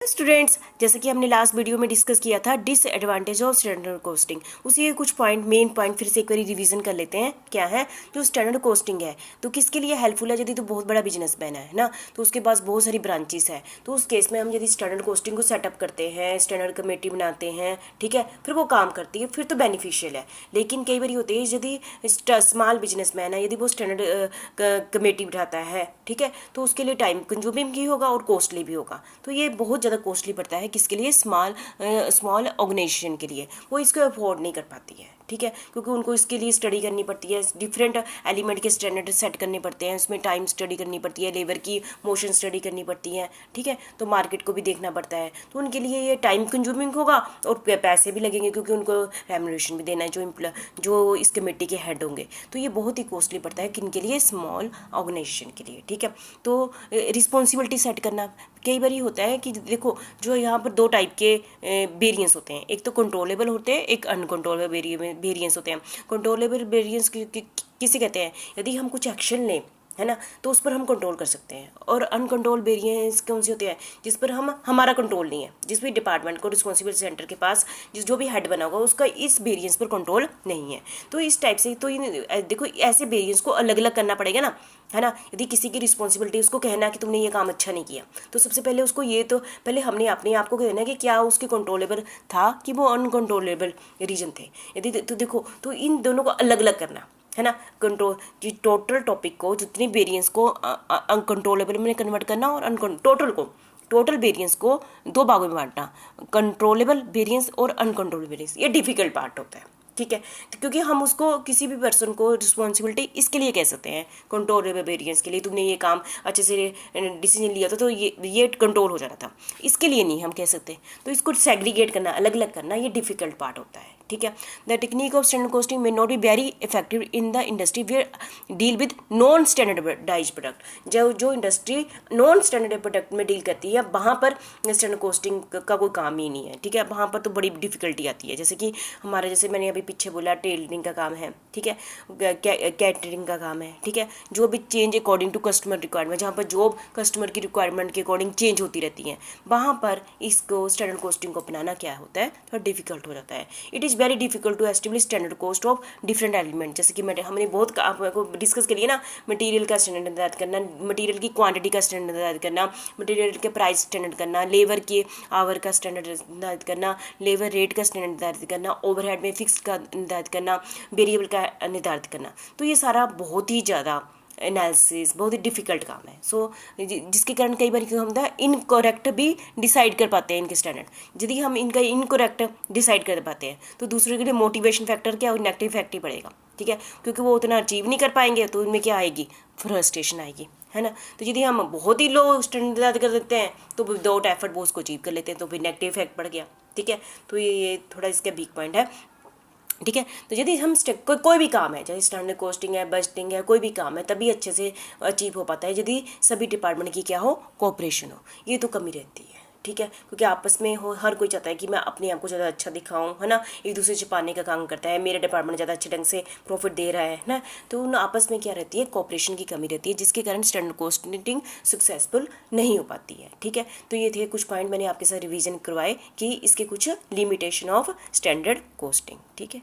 Students, जैसे कि हमने लास्ट वीडियो में डिस्कस किया था डिसएडवांटेज ऑफ स्टैंडर्ड कोस्टिंग, उसी के कुछ पॉइंट मेन पॉइंट फिर से एक बार रिवीजन कर लेते हैं। क्या है जो स्टैंडर्ड कोस्टिंग है, तो किसके लिए हेल्पफुल है? यदि तो बहुत बड़ा बिजनेसमैन है ना, तो उसके पास बहुत सारी ब्रांचेस है, तो उस केस में हम यदि स्टैंडर्ड कोस्टिंग को सेटअप करते हैं, स्टैंडर्ड कमेटी बनाते हैं, ठीक है, फिर वो काम करती है, फिर तो बेनिफिशियल है। लेकिन कई बार होते हैं यदि स्मॉल बिजनेसमैन है, यदि वो स्टैंडर्ड कमेटी बिठाता है, ठीक है, तो उसके लिए टाइम कंज्यूमिंग भी होगा और कॉस्टली भी होगा। तो ये बहुत ज़्यादा कॉस्टली पड़ता है किसके लिए? स्मॉल ऑर्गेनाइजेशन के लिए। वो इसको अफोर्ड नहीं कर पाती है, ठीक है, क्योंकि उनको इसके लिए स्टडी करनी पड़ती है, डिफरेंट एलिमेंट के स्टैंडर्ड सेट करने पड़ते हैं, उसमें टाइम स्टडी करनी पड़ती है, लेबर की मोशन स्टडी करनी पड़ती है, ठीक है, तो मार्केट को भी देखना पड़ता है। तो उनके लिए ये टाइम कंज्यूमिंग होगा और पैसे भी लगेंगे, क्योंकि उनको रेम्यूनरेशन भी देना है जो इस कमेटी के हेड होंगे। तो ये बहुत ही कॉस्टली पड़ता है किन के लिए? स्मॉल ऑर्गेनाइजेशन के लिए, ठीक है। तो रिस्पॉन्सिबिलिटी सेट करना कई बार होता है कि देखो, जो यहाँ पर दो टाइप के वेरिएंस होते हैं, एक तो कंट्रोलेबल होते हैं, एक अनकंट्रोलेबल वेरिएंस होते हैं। कंट्रोलेबल वेरिएंस किसे कहते हैं? यदि हम कुछ एक्शन लें, है ना, तो उस पर हम कंट्रोल कर सकते हैं। और अनकंट्रोल वेरिएंस कौन से होते हैं? जिस पर हमारा कंट्रोल नहीं है, जिस भी डिपार्टमेंट को रिस्पॉन्सिबल सेंटर के पास जो भी हेड बना होगा उसका इस वेरिएंस पर कंट्रोल नहीं है। तो इस टाइप से तो देखो, ऐसे वेरिएंस को अलग अलग करना पड़ेगा ना, है ना। यदि किसी की रिस्पॉन्सिबिलिटी उसको कहना कि तुमने ये काम अच्छा नहीं किया, तो सबसे पहले उसको ये तो पहले हमने अपने आप को कहना कि क्या उसके कंट्रोलेबल था कि वो अनकंट्रोलेबल रीजन थे। यदि तो देखो, तो इन दोनों को अलग अलग करना, है ना। कंट्रोल जी, टोटल टॉपिक को, जितनी वेरिएंस को अनकंट्रोलेबल में कन्वर्ट करना और टोटल वेरिएंस को दो भागों में बांटना, कंट्रोलेबल वेरिएंस और अनकंट्रोलेबल वेरिएंस। ये डिफिकल्ट पार्ट होता है, ठीक है, तो क्योंकि हम उसको किसी भी पर्सन को रिस्पॉन्सिबिलिटी इसके लिए कह सकते हैं, कंट्रोलेबल वेरिएंस के लिए तुमने ये काम अच्छे से डिसीजन लिया था, तो ये कंट्रोल हो जाना था, इसके लिए नहीं हम कह सकते। तो इसको सेग्रीगेट करना, अलग अलग करना, ये डिफिकल्ट पार्ट होता है, ठीक है। The technique of standard costing may not be very effective in the industry where deal with non standardise product. जो इंडस्ट्री नॉन स्टैंडर्ड प्रोडक्ट में डील करती है, वहाँ पर स्टैंडर्ड कॉस्टिंग का कोई काम ही नहीं है, ठीक है। वहाँ पर तो बड़ी डिफिकल्टी आती है। जैसे कि हमारा, जैसे मैंने अभी पीछे बोला, टेलरिंग का काम है, ठीक है, कैटरिंग का काम है, ठीक है, जो भी change according to customer requirement, जहाँ पर जॉब कस्टमर की रिक्वायरमेंट के अकॉर्डिंग चेंज होती रहती है, वहाँ पर इसको स्टैंडर्ड कॉस्टिंग को अपनाना क्या होता है, थोड़ा डिफिकल्ट हो जाता है। It is very difficult to establish standard cost of different element. जैसे कि हमने बहुत आपको डिस्कस करिए ना, मटेरियल का स्टैंडर्ड निर्धारित करना, मटेरियल की क्वांटिटी का स्टैंडर्ड निर्धारित करना, मटेरियल के प्राइस स्टैंडर्ड करना, लेबर के आवर का स्टैंडर्ड निर्धारित करना, लेबर रेट का स्टैंडर्ड निर्धारित करना, ओवरहेड में फिक्स का निर्धारित करना, वेरिएबल का निर्धारित करना। तो ये सारा बहुत ही ज़्यादा एनालिसिस, बहुत ही डिफिकल्ट काम है। सो जिसके कारण कई बार क्या होता है, इनकरेक्ट भी डिसाइड कर पाते हैं इनके स्टैंडर्ड। यदि हम इनका इनकरेक्ट डिसाइड कर पाते हैं, तो दूसरे के लिए मोटिवेशन फैक्टर क्या, नेगेटिव इफेक्ट ही पड़ेगा, ठीक है, क्योंकि वो उतना अचीव नहीं कर पाएंगे, तो उनमें क्या आएगी? फ्रस्ट्रेशन आएगी, है ना। तो यदि हम बहुत ही लो स्टैंडर्ड कर देते हैं, तो विदाउट एफर्ट वो उसको अचीव कर लेते हैं, तो फिर नेगेटिव इफेक्ट पड़ गया, ठीक है। तो ये थोड़ा इसका वीक पॉइंट है, ठीक है। तो यदि हम कोई भी काम है, चाहे स्टैंडर्ड कॉस्टिंग है, बजटिंग है, कोई भी काम है, तभी अच्छे से अचीव हो पाता है यदि सभी डिपार्टमेंट की क्या हो? कोऑपरेशन हो। ये तो कमी रहती है, ठीक है, क्योंकि आपस में हो, हर कोई चाहता है कि मैं अपने आप को ज़्यादा अच्छा दिखाऊं, है ना, एक दूसरे से छिपाने का काम करता है, मेरा डिपार्टमेंट ज़्यादा अच्छे ढंग से प्रॉफिट दे रहा है ना। तो उन आपस में क्या रहती है? कोऑपरेशन की कमी रहती है, जिसके कारण स्टैंडर्ड कॉस्टिंग सक्सेसफुल नहीं हो पाती है, ठीक है। तो ये थे कुछ पॉइंट मैंने आपके साथ रिवीजन करवाए कि इसके कुछ लिमिटेशन ऑफ स्टैंडर्ड कॉस्टिंग, ठीक है।